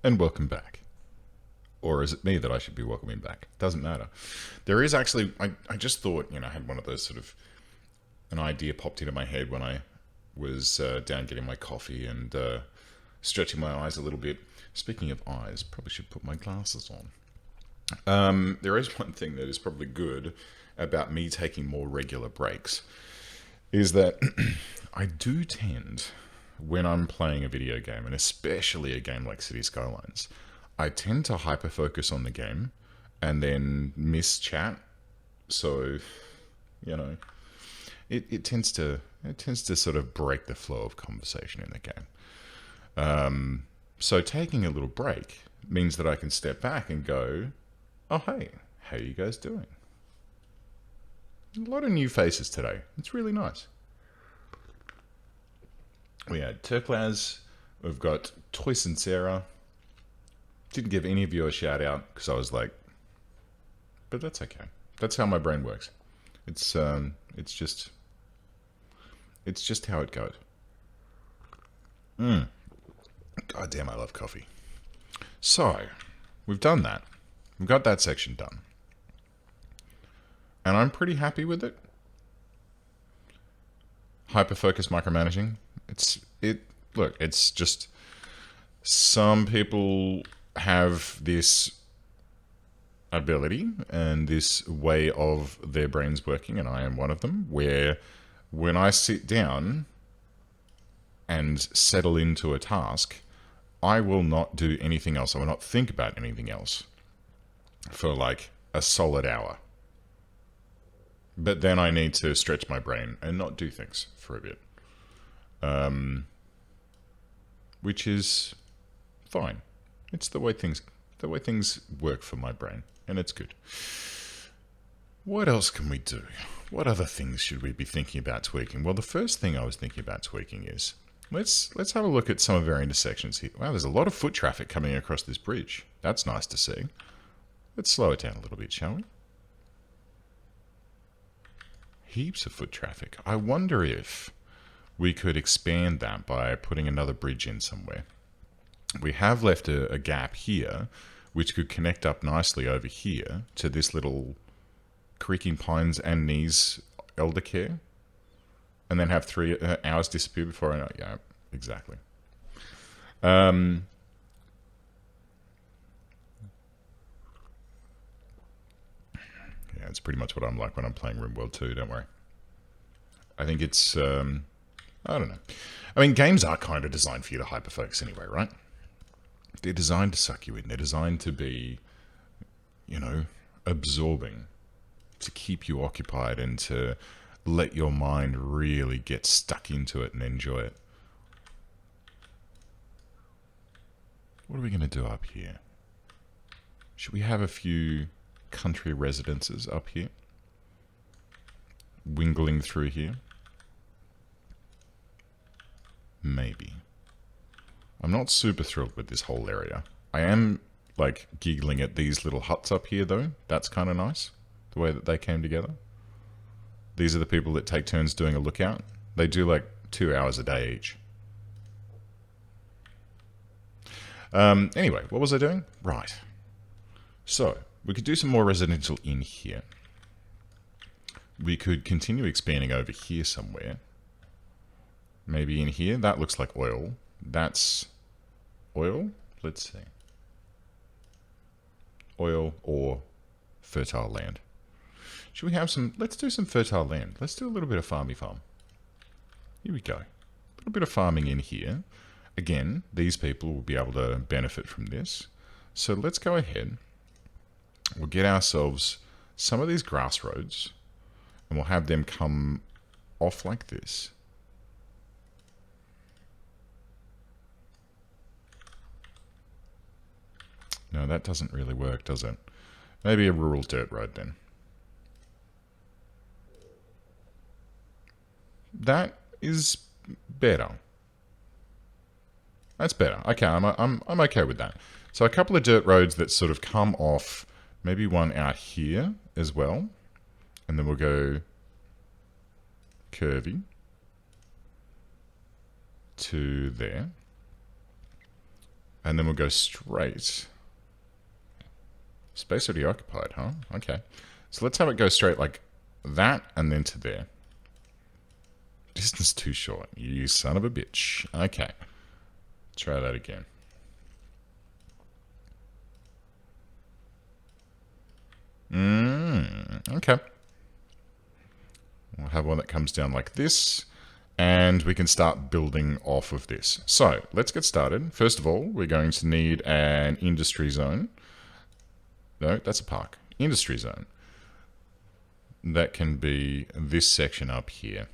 and welcome back. Or is it me that I should be welcoming back? Doesn't matter. There is actually, I just thought, I had one of those sort of, an idea popped into my head when I was down getting my coffee and stretching my eyes a little bit. Speaking of eyes, probably should put my glasses on. There is one thing that is probably good about me taking more regular breaks, is that I do tend, when I'm playing a video game, and especially a game like City Skylines, I tend to hyper focus on the game and then miss chat. So, you know, it tends to sort of break the flow of conversation in the game. So taking a little break means that I can step back and go, oh hey, how are you guys doing? A lot of new faces today. It's really nice. We had Turklaz, we've got Toys and Sarah. Didn't give any of you a shout out because I was like, but that's okay. That's how my brain works. It's just how it goes. God damn, I love coffee. So, we've done that. We've got that section done. And I'm pretty happy with it. Hyper-focus micromanaging. It's just some people have this ability and this way of their brains working, and I am one of them, where when I sit down and settle into a task, I will not do anything else. I will not think about anything else for like a solid hour. But then I need to stretch my brain and not do things for a bit. Which is fine. It's the way things work for my brain, and it's good. What else can we do? What other things should we be thinking about tweaking? Well, the first thing I was thinking about tweaking is let's have a look at some of our intersections here. Wow, there's a lot of foot traffic coming across this bridge. That's nice to see. Let's slow it down a little bit, shall we? Heaps of foot traffic. I wonder if we could expand that by putting another bridge in somewhere. We have left a gap here, which could connect up nicely over here to this little Creaking Pines and Knees elder care, and then have 3 hours disappear before I know. Yeah, exactly. Yeah, it's pretty much what I'm like when I'm playing RimWorld 2, don't worry. I think it's, I don't know. I mean, games are kind of designed for you to hyperfocus anyway, right? They're designed to suck you in. They're designed to be, absorbing, to keep you occupied and to let your mind really get stuck into it and enjoy it. What are we going to do up here? Should we have a few country residences up here? Wingling through here? Maybe. I'm not super thrilled with this whole area. I am, like, giggling at these little huts up here, though. That's kind of nice, the way that they came together. These are the people that take turns doing a lookout. They do, like, 2 hours a day each. Anyway, what was I doing? Right. So, we could do some more residential in here. We could continue expanding over here somewhere. Maybe in here. That looks like oil. That's oil? Let's see. Oil or fertile land. Should we have some... Let's do some fertile land. Let's do a little bit of farmy farm. Here we go. A little bit of farming in here. Again, these people will be able to benefit from this. So let's go ahead. We'll get ourselves some of these grass roads, and we'll have them come off like this. No, that doesn't really work, does it? Maybe a rural dirt road then. That is better. That's better. Okay, I'm okay with that. So a couple of dirt roads that sort of come off, maybe one out here as well. And then we'll go curvy to there. and then we'll go straight. Space already occupied, huh? Okay. So let's have it go straight like that and then to there. Distance too short. You son of a bitch. Okay. Try that again. Okay. We'll have one that comes down like this, and we can start building off of this. So let's get started. First of all, we're going to need an industry zone. No, that's a park. Industry zone. That can be this section up here.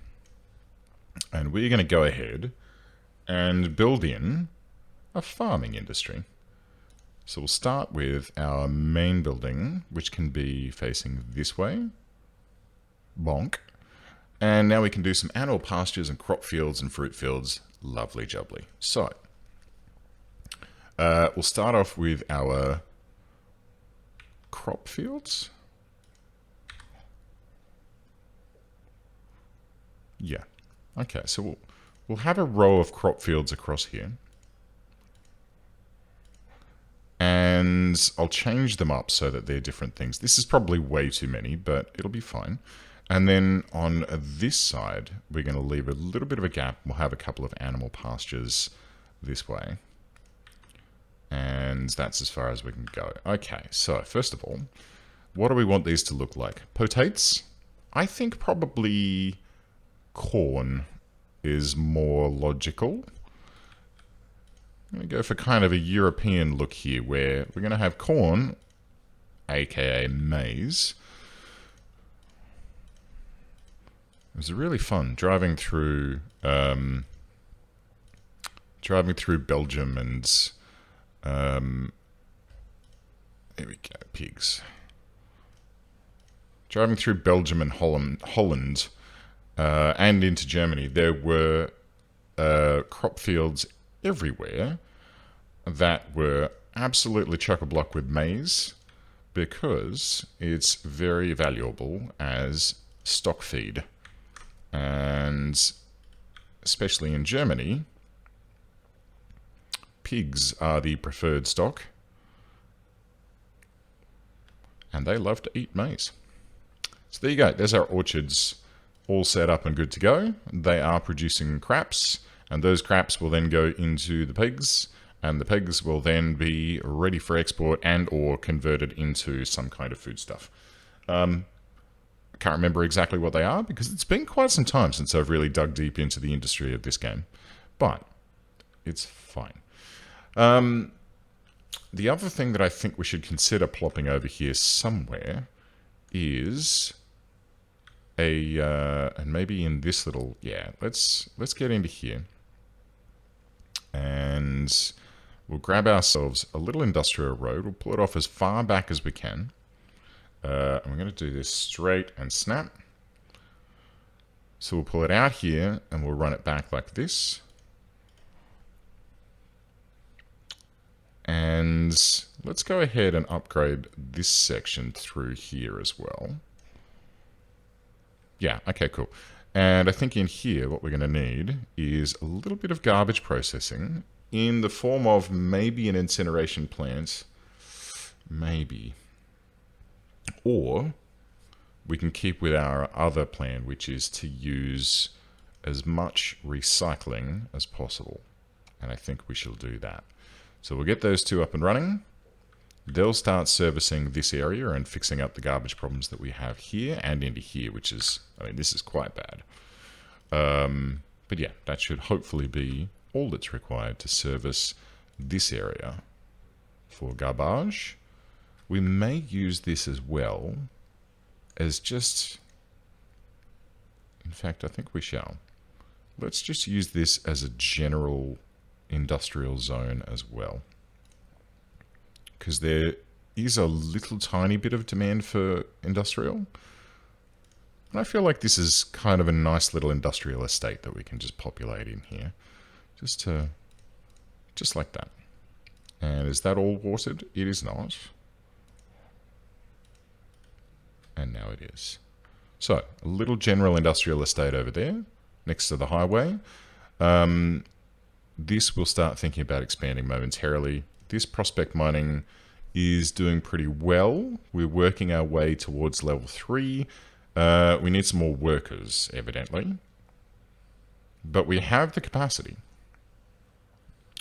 And we're going to go ahead and build in a farming industry. So we'll start with our main building, which can be facing this way. Bonk. And now we can do some animal pastures and crop fields and fruit fields. Lovely jubbly. So, we'll start off with our crop fields. Yeah. Okay, so we'll have a row of crop fields across here. And I'll change them up so that they're different things. This is probably way too many, but it'll be fine. And then on this side, we're going to leave a little bit of a gap. We'll have a couple of animal pastures this way. And that's as far as we can go. Okay, so first of all, what do we want these to look like? Potates? I think probably corn is more logical. I'm going to go for kind of a European look here, where we're going to have corn, aka maize. It was really fun driving through Belgium and there we go, pigs. Driving through Belgium and Holland and into Germany, there were crop fields everywhere that were absolutely chock-a-block with maize because it's very valuable as stock feed. And especially in Germany, pigs are the preferred stock and they love to eat maize. So there you go. There's our orchards all set up and good to go. They are producing craps, and those craps will then go into the pigs, and the pigs will then be ready for export and or converted into some kind of foodstuff. I can't remember exactly what they are because it's been quite some time since I've really dug deep into the industry of this game, but it's fine. The other thing that I think we should consider plopping over here somewhere is and maybe in this little, yeah, let's get into here. And we'll grab ourselves a little industrial road. We'll pull it off as far back as we can. And we're going to do this straight and snap. So we'll pull it out here and we'll run it back like this. And let's go ahead and upgrade this section through here as well. Yeah, okay, cool. And I think in here, what we're going to need is a little bit of garbage processing in the form of maybe an incineration plant. Maybe. Or we can keep with our other plan, which is to use as much recycling as possible. And I think we shall do that. So we'll get those two up and running. They'll start servicing this area and fixing up the garbage problems that we have here and into here, which is, I mean, this is quite bad. But yeah, that should hopefully be all that's required to service this area for garbage. We may use this as well as just, in fact, I think we shall. Let's just use this as a general industrial zone as well. Because there is a little tiny bit of demand for industrial. And I feel like this is kind of a nice little industrial estate that we can just populate in here. Just like that. And is that all watered? It is not. And now it is. So, a little general industrial estate over there, next to the highway. this we'll start thinking about expanding momentarily. This prospect mining is doing pretty well. We're working our way towards level 3. We need some more workers, evidently. But we have the capacity.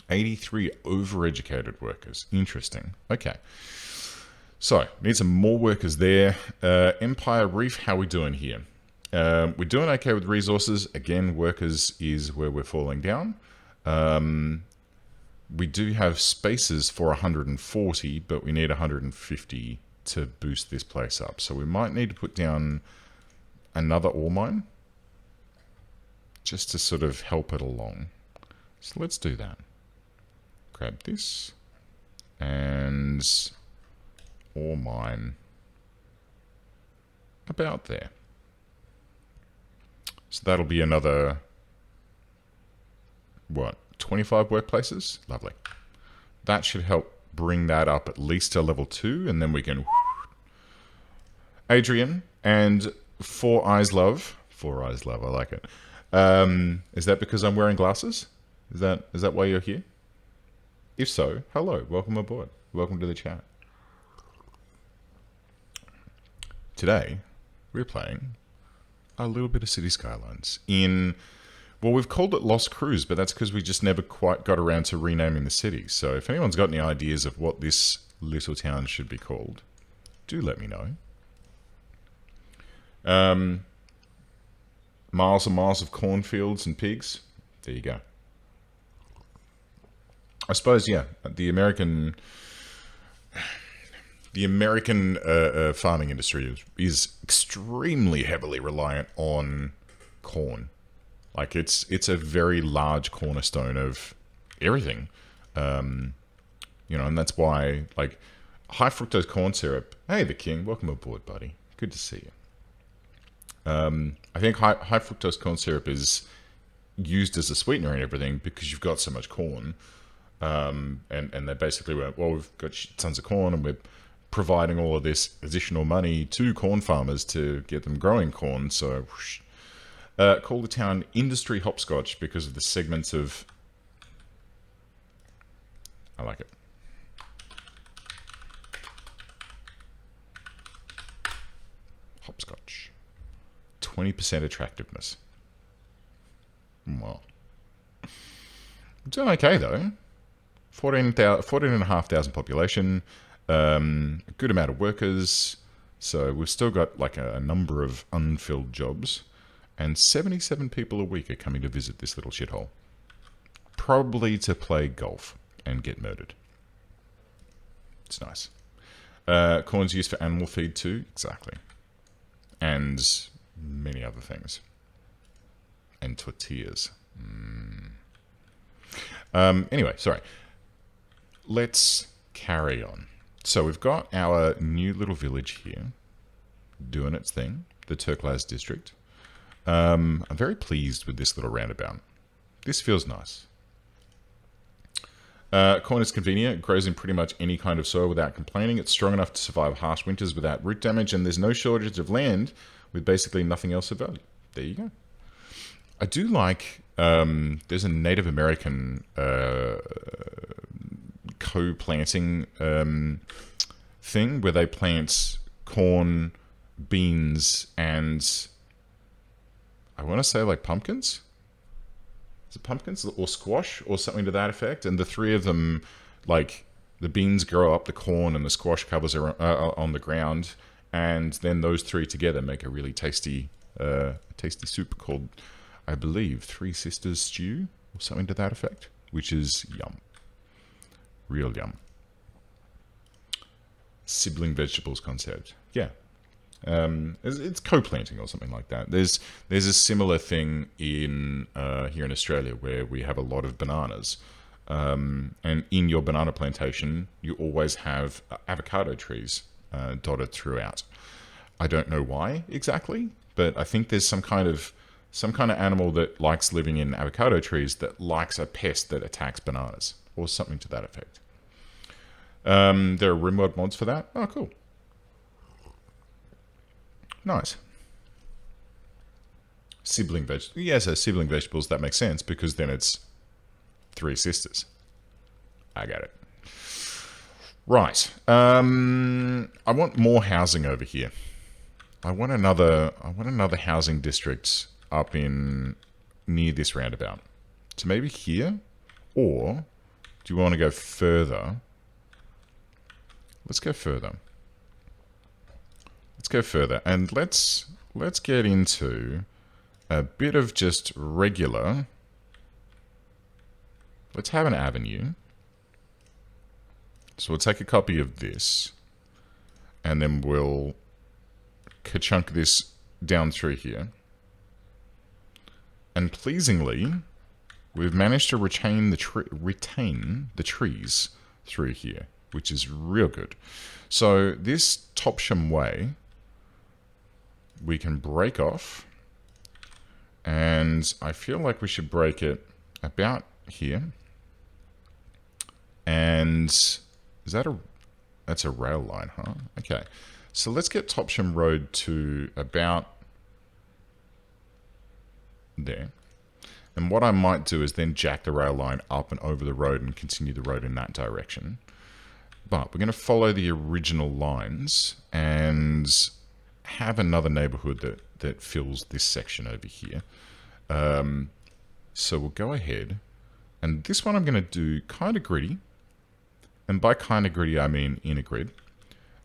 83 overeducated workers. Interesting. Okay. So, need some more workers there. Empire Reef, how are we doing here? We're doing okay with resources. Again, workers is where we're falling down. We do have spaces for 140, but we need 150 to boost this place up. So we might need to put down another ore mine just to sort of help it along. So let's do that. Grab this and ore mine about there. So that'll be another, what, 25 workplaces? Lovely. That should help bring that up at least to level 2, and then we can... Adrian and Four Eyes Love, I like it. Is that because I'm wearing glasses? Is that why you're here? If so, hello, welcome aboard. Welcome to the chat. Today, we're playing a little bit of City Skylines in... Well, we've called it Lost Cruise, but that's because we just never quite got around to renaming the city. So if anyone's got any ideas of what this little town should be called, do let me know. Miles and miles of cornfields and pigs. There you go. I suppose, yeah, the American farming industry is extremely heavily reliant on corn. Like, it's a very large cornerstone of everything. You know, and that's why, like, high fructose corn syrup. Hey, the King, welcome aboard, buddy. Good to see you. I think high fructose corn syrup is used as a sweetener and everything because you've got so much corn. And they basically went, well, we've got tons of corn and we're providing all of this additional money to corn farmers to get them growing corn. So... whoosh. Call the town Industry Hopscotch because of the segments of... I like it. Hopscotch. 20% attractiveness. Well. I'm doing okay, though. 14,500 population. A good amount of workers. So we've still got like a number of unfilled jobs. And 77 people a week are coming to visit this little shithole. Probably to play golf and get murdered. It's nice. Corn's used for animal feed too. Exactly. And many other things. And tortillas. Anyway, sorry. Let's carry on. So we've got our new little village here. Doing its thing. The Turquoise District. I'm very pleased with this little roundabout. This feels nice. Corn is convenient. It grows in pretty much any kind of soil without complaining. It's strong enough to survive harsh winters without root damage, and there's no shortage of land with basically nothing else of value. There you go. I do like... there's a Native American co-planting thing where they plant corn, beans, and... I want to say like pumpkins. Is it pumpkins or squash or something to that effect? And the three of them, like the beans grow up the corn and the squash covers are on the ground, and then those three together make a really tasty soup called, I believe, Three Sisters Stew or something to that effect, which is yum, real yum. Sibling vegetables concept, yeah. It's co-planting or something like that. There's a similar thing in here in Australia where we have a lot of bananas, and in your banana plantation you always have avocado trees dotted throughout. I don't know why exactly, but I think there's some kind of animal that likes living in avocado trees that likes a pest that attacks bananas or something to that effect. There are RimWorld mods for that. Oh, cool. Nice. Sibling vegetables. Yeah, so sibling vegetables, that makes sense because then it's Three sisters. I got it. Right. I want more housing over here. I want another housing district up in near this roundabout. So maybe here, or do you want to go further? Let's go further. Let's go further, and let's get into a bit of just regular. Let's have an avenue. So we'll take a copy of this, and then we'll ka-chunk this down through here. And pleasingly, we've managed to retain the trees through here, which is real good. So this Topsham Way, we can break off, and I feel like we should break it about here. And that's a rail line, huh? Okay. So let's get Topsham Road to about there. And what I might do is then jack the rail line up and over the road and continue the road in that direction. But we're going to follow the original lines and have another neighborhood that fills this section over here. So we'll go ahead. And this one I'm going to do kind of gritty. And by kind of gritty, I mean in a grid.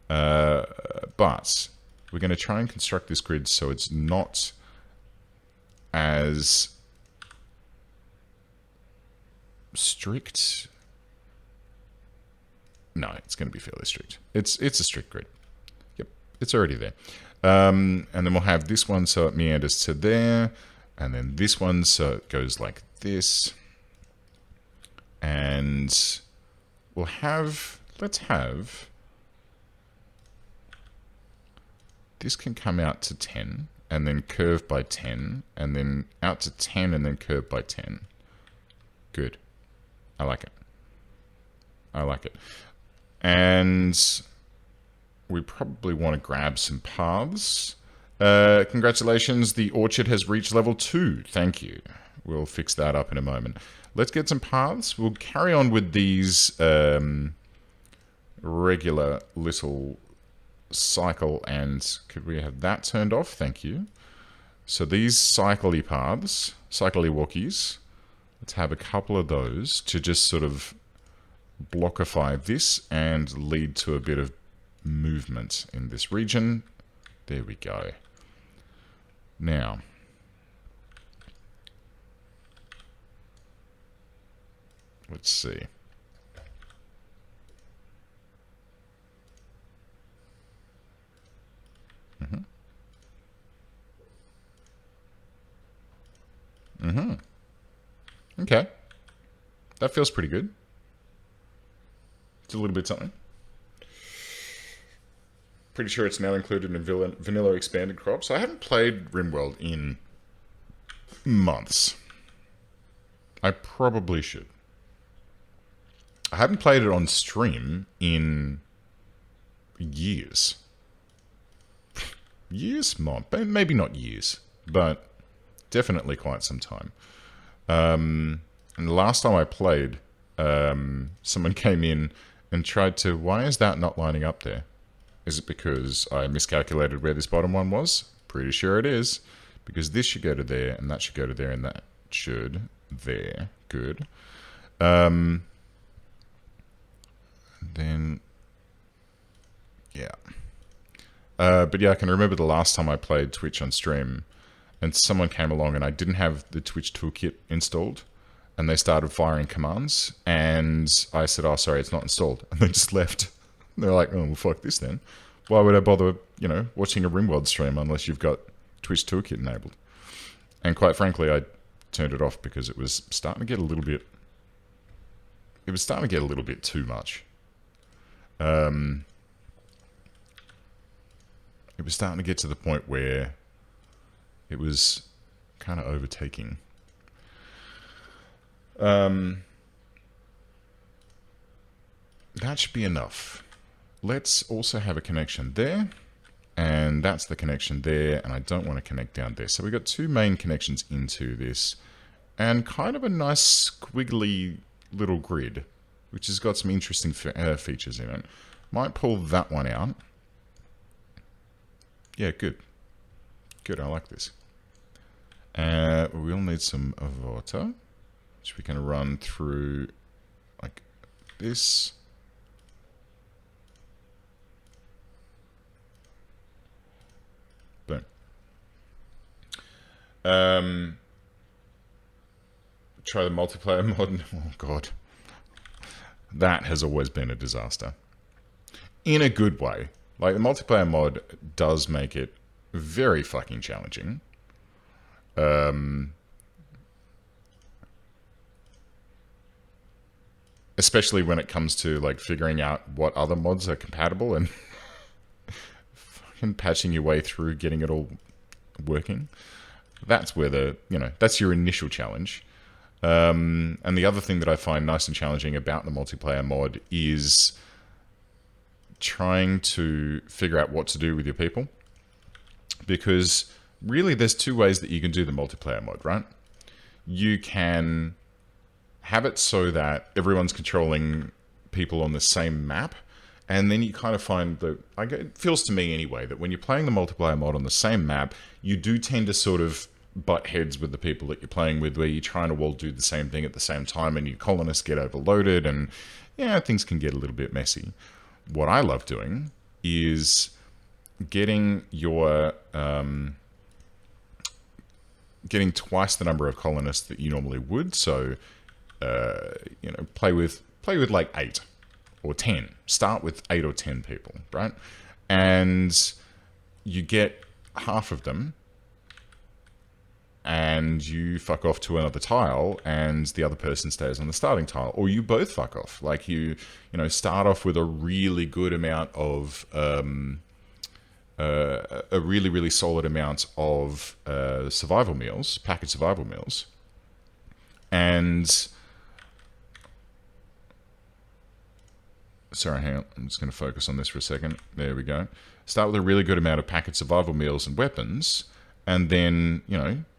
But we're going to try and construct this grid so it's not as strict. No, it's going to be fairly strict. It's a strict grid. Yep, it's already there. And then we'll have this one so it meanders to there. And then this one so it goes like this. And we'll have, let's have, this can come out to 10 and then curve by 10 and then out to 10 and then curve by 10. Good. I like it. I like it. And we probably want to grab some paths. Congratulations, the orchard has reached level 2. Thank you. We'll fix that up in a moment. Let's get some paths. We'll carry on with these regular little cycle, and could we have that turned off? Thank you. So these cycly paths, cycly walkies, let's have a couple of those to just sort of blockify this and lead to a bit of movement in this region. There we go. Now, let's see. Okay. That feels pretty good. It's a little bit something. Pretty sure it's now included in vanilla expanded crops. I haven't played RimWorld in months. I probably should. I haven't played it on stream in years. Years? Maybe not years, but definitely quite some time. And the last time I played, someone came in and tried to, why is that not lining up there? Is it because I miscalculated where this bottom one was? Pretty sure it is. Because this should go to there, and that should go to there, and that should there. Good. Then, yeah. But yeah, I can remember the last time I played Twitch on stream, and someone came along and I didn't have the Twitch toolkit installed, and they started firing commands, and I said, oh, sorry, it's not installed. And they just left. They're like, oh, well, fuck this then. Why would I bother, watching a RimWorld stream unless you've got Twitch toolkit enabled? And quite frankly, I turned it off because it was starting to get a little bit... It was starting to get a little bit too much. It was starting to get to the point where it was kind of overtaking. That should be enough. Let's also have a connection there, and that's the connection there, and I don't want to connect down there. So we've got two main connections into this, and kind of a nice squiggly little grid, which has got some interesting features in it. Might pull that one out. Yeah, good. Good, I like this. We'll need some water, which we can run through like this. Boom. Try the multiplayer mod. Oh god. That has always been a disaster. In a good way. Like, the multiplayer mod does make it very fucking challenging. Especially when it comes to, like, figuring out what other mods are compatible and fucking patching your way through getting it all working. That's where the, that's your initial challenge. And the other thing that I find nice and challenging about the multiplayer mod is trying to figure out what to do with your people. Because really there's two ways that you can do the multiplayer mod, right? You can have it so that everyone's controlling people on the same map, and then you kind of find that, it feels to me anyway, that when you're playing the multiplayer mod on the same map, you do tend to sort of butt heads with the people that you're playing with, where you're trying to all do the same thing at the same time, and your colonists get overloaded, and yeah, things can get a little bit messy. What I love doing is getting your getting twice the number of colonists that you normally would. So play with like 8 or 10. Start with 8 or 10 people, right? And you get half of them, and you fuck off to another tile, and the other person stays on the starting tile, or you both fuck off. Like, you start off with a really good amount of a really, really solid amount of survival meals, packaged survival meals, and sorry, hang on, I'm just going to focus on this for a second. There we go. Start with a really good amount of packaged survival meals and weapons, and then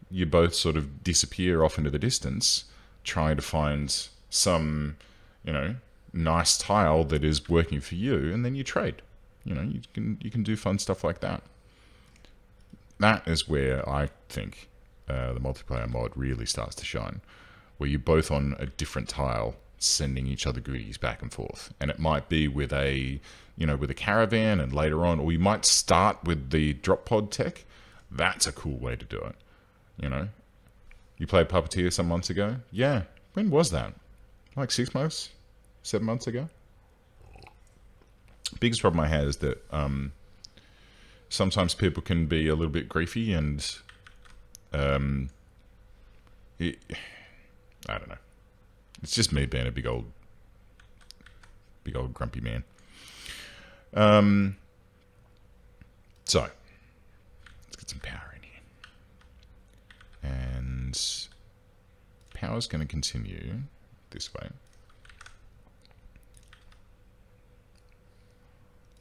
you both sort of disappear off into the distance, trying to find some, nice tile that is working for you, and then you trade. You can do fun stuff like that. That is where I think the multiplayer mod really starts to shine, where you're both on a different tile, sending each other goodies back and forth. And it might be with a caravan, and later on, or you might start with the drop pod tech. That's a cool way to do it. You played Puppeteer some months ago? Yeah. When was that? Like 6 months? 7 months ago? Biggest problem I had is that sometimes people can be a little bit griefy, and I don't know. It's just me being a big old grumpy man. So, let's get some power in here. And power's going to continue this way.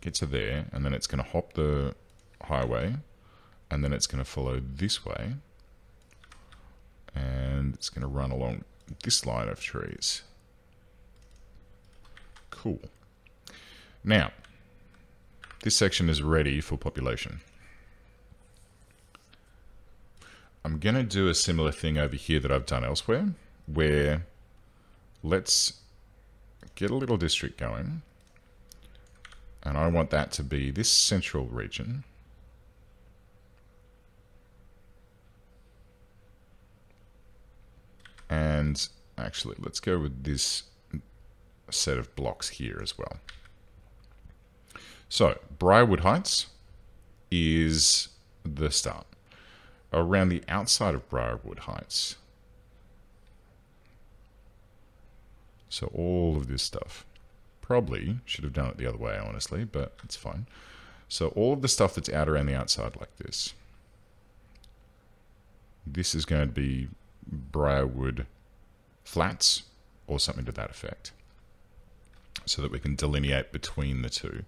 Get to there, and then it's going to hop the highway, and then it's going to follow this way, and it's going to run along this line of trees. Cool. Now, this section is ready for population. I'm going to do a similar thing over here that I've done elsewhere, where let's get a little district going. And I want that to be this central region. And actually, let's go with this set of blocks here as well. So, Briarwood Heights is the start. Around the outside of Briarwood Heights. So all of this stuff. Probably should have done it the other way, honestly, but it's fine. So all of the stuff that's out around the outside like this. This is going to be Briarwood Flats or something to that effect. So that we can delineate between the two.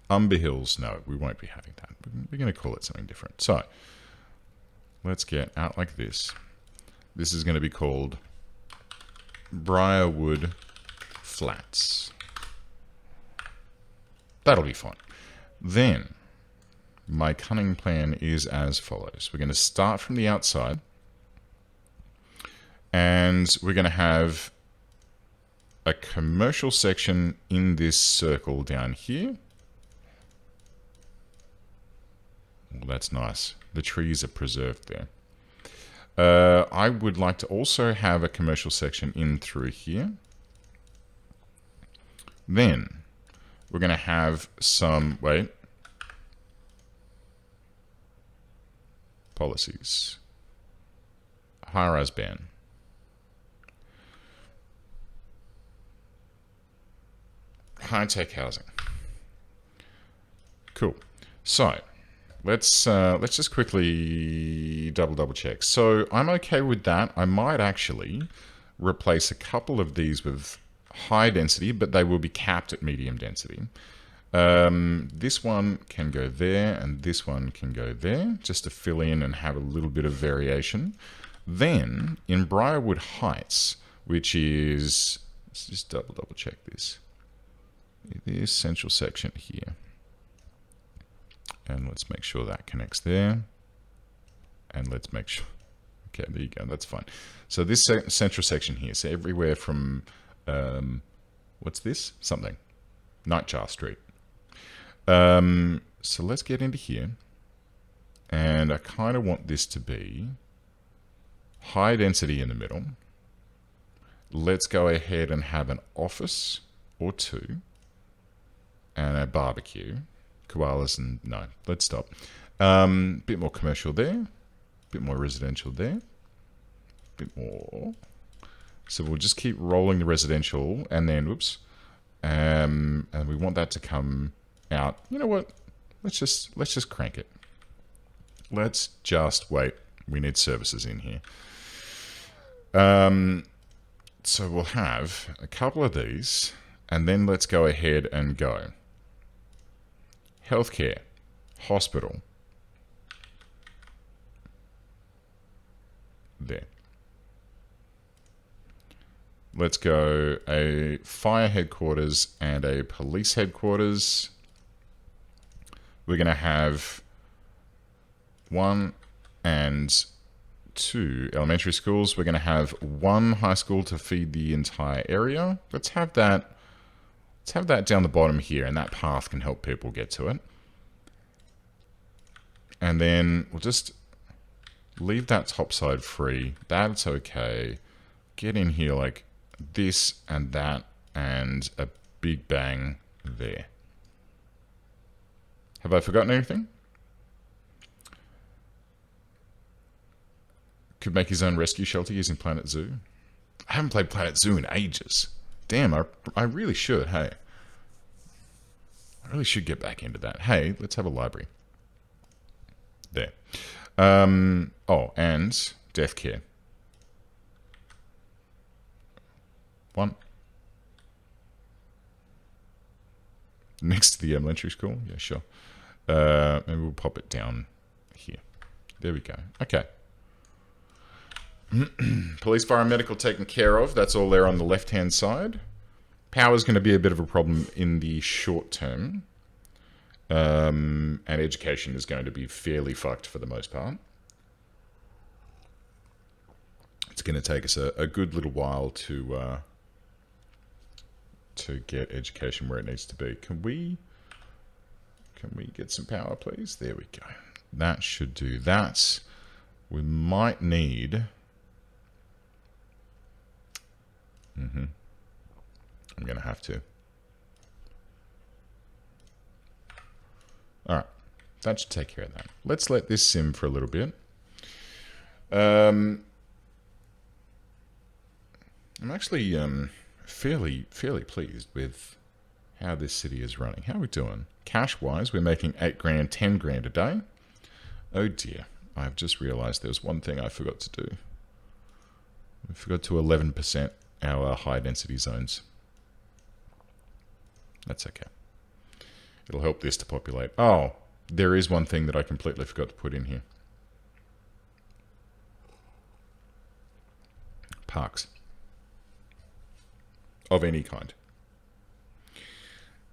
Umber Hills, no, we won't be having that. We're going to call it something different. So let's get out like this. This is going to be called Briarwood Flats. That'll be fine. Then, my cunning plan is as follows. We're going to start from the outside, and we're going to have a commercial section in this circle down here. Well, that's nice. The trees are preserved there. I would like to also have a commercial section in through here. Then we're going to have some, policies. High-rise ban. High-tech housing. Cool. So let's just quickly double check. So I'm okay with that. I might actually replace a couple of these with high density, but they will be capped at medium density. This one can go there, and this one can go there, just to fill in and have a little bit of variation. Then in Briarwood Heights, which is, let's just double check this. This central section here. And let's make sure that connects there. And let's make sure, okay, there you go, that's fine. So this central section here, so everywhere from, what's this? Something. Nightjar Street. So let's get into here. And I kind of want this to be high density in the middle. Let's go ahead and have an office or two. And a barbecue. Koalas and no, let's stop. Bit more commercial there. Bit more residential there. Bit more. So we'll just keep rolling the residential and then, whoops. And we want that to come out. You know what? Let's just crank it. Let's just wait. We need services in here. So we'll have a couple of these, and then let's go ahead and go. Healthcare, hospital. There. Let's go a fire headquarters and a police headquarters. We're going to have 1 and 2 elementary schools. We're going to have 1 high school to feed the entire area. Let's have that down the bottom here, and that path can help people get to it. And then we'll just leave that top side free. That's okay. Get in here like this and that, and a big bang there. Have I forgotten anything? Could make his own rescue shelter using Planet Zoo. I haven't played Planet Zoo in ages. Damn, I really should, hey. I really should get back into that. Hey, let's have a library. There. Oh, and death care. 1. Next to the elementary school? Yeah, sure. Maybe we'll pop it down here. There we go. Okay. Police, fire, and medical taken care of. That's all there on the left-hand side. Power's going to be a bit of a problem in the short term. And education is going to be fairly fucked for the most part. It's going to take us a good little while to get education where it needs to be. Can we get some power, please? There we go. That should do that. We might need... I'm going to have to. All right. That should take care of that. Let's let this sim for a little bit. I'm actually fairly pleased with how this city is running. How are we doing? Cash-wise, we're making 8 grand, 10 grand a day. Oh dear. I've just realized there was one thing I forgot to do. We forgot to 11% our high-density zones. That's okay. It'll help this to populate. Oh, there is one thing that I completely forgot to put in here. parks of any kind.